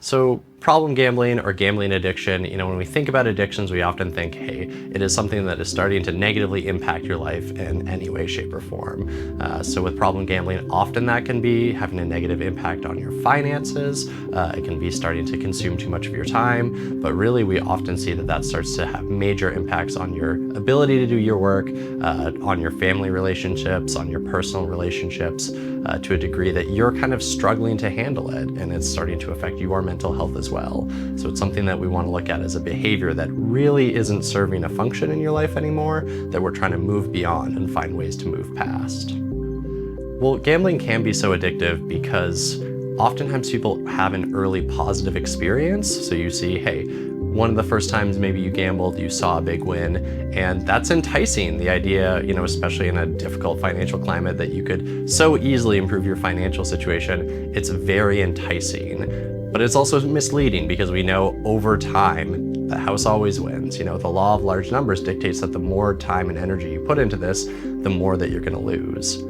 So problem gambling or gambling addiction, when we think about addictions, we often think, hey, it is something that is starting to negatively impact your life in any way, shape, or form. So with problem gambling, often that can be having a negative impact on your finances. It can be starting to consume too much of your time, but really we often see that starts to have major impacts on your ability to do your work, on your family relationships, on your personal relationships, to a degree that you're kind of struggling to handle it, and it's starting to affect your mental health as well. So it's something that we want to look at as a behavior that really isn't serving a function in your life anymore, that we're trying to move beyond and find ways to move past. Well, gambling can be so addictive because oftentimes people have an early positive experience. So you see, hey, one of the first times maybe you gambled, you saw a big win, and that's enticing. The idea, especially in a difficult financial climate, that you could so easily improve your financial situation, it's very enticing. But it's also misleading because we know over time, the house always wins. The law of large numbers dictates that the more time and energy you put into this, the more that you're going to lose.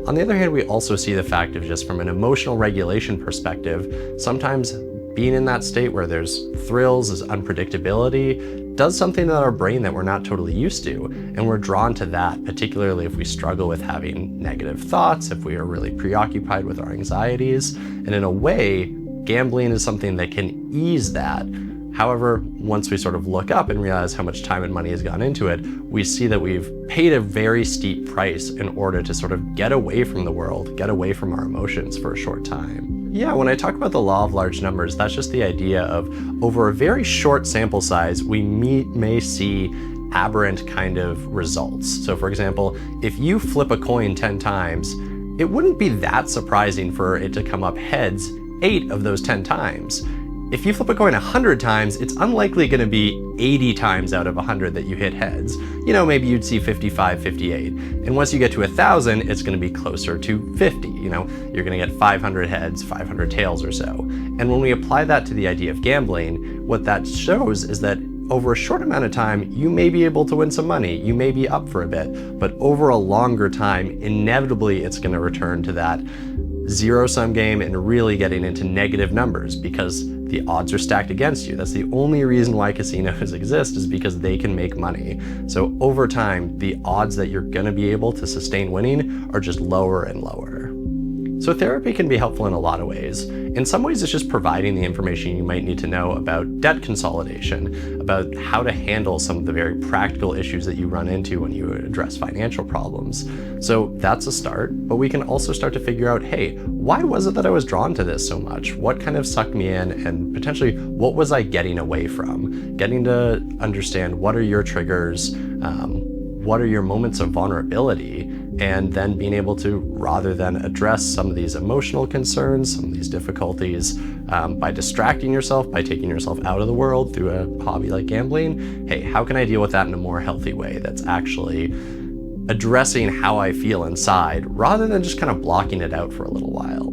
On the other hand, we also see the fact of just from an emotional regulation perspective, sometimes being in that state where there's thrills, there's unpredictability, does something to our brain that we're not totally used to. And we're drawn to that, particularly if we struggle with having negative thoughts, if we are really preoccupied with our anxieties. And in a way, gambling is something that can ease that. However, once we sort of look up and realize how much time and money has gone into it, we see that we've paid a very steep price in order to sort of get away from the world, get away from our emotions for a short time. Yeah, when I talk about the law of large numbers, that's just the idea of over a very short sample size, we may see aberrant kind of results. So for example, if you flip a coin 10 times, it wouldn't be that surprising for it to come up heads 8 of those 10 times. If you flip a coin 100 times, it's unlikely going to be 80 times out of 100 that you hit heads. Maybe you'd see 55, 58. And once you get to 1,000, it's going to be closer to 50. You're going to get 500 heads, 500 tails or so. And when we apply that to the idea of gambling, what that shows is that over a short amount of time, you may be able to win some money, you may be up for a bit, but over a longer time, inevitably it's going to return to that zero-sum game and really getting into negative numbers because the odds are stacked against you. That's the only reason why casinos exist, is because they can make money. So over time, the odds that you're going to be able to sustain winning are just lower and lower. So therapy can be helpful in a lot of ways. In some ways, it's just providing the information you might need to know about debt consolidation, about how to handle some of the very practical issues that you run into when you address financial problems. So that's a start, but we can also start to figure out, hey, why was it that I was drawn to this so much? What kind of sucked me in, and potentially what was I getting away from? Getting to understand what are your triggers, what are your moments of vulnerability, and then being able to, rather than address some of these emotional concerns, some of these difficulties, by distracting yourself, by taking yourself out of the world through a hobby like gambling, hey, how can I deal with that in a more healthy way that's actually addressing how I feel inside, rather than just kind of blocking it out for a little while?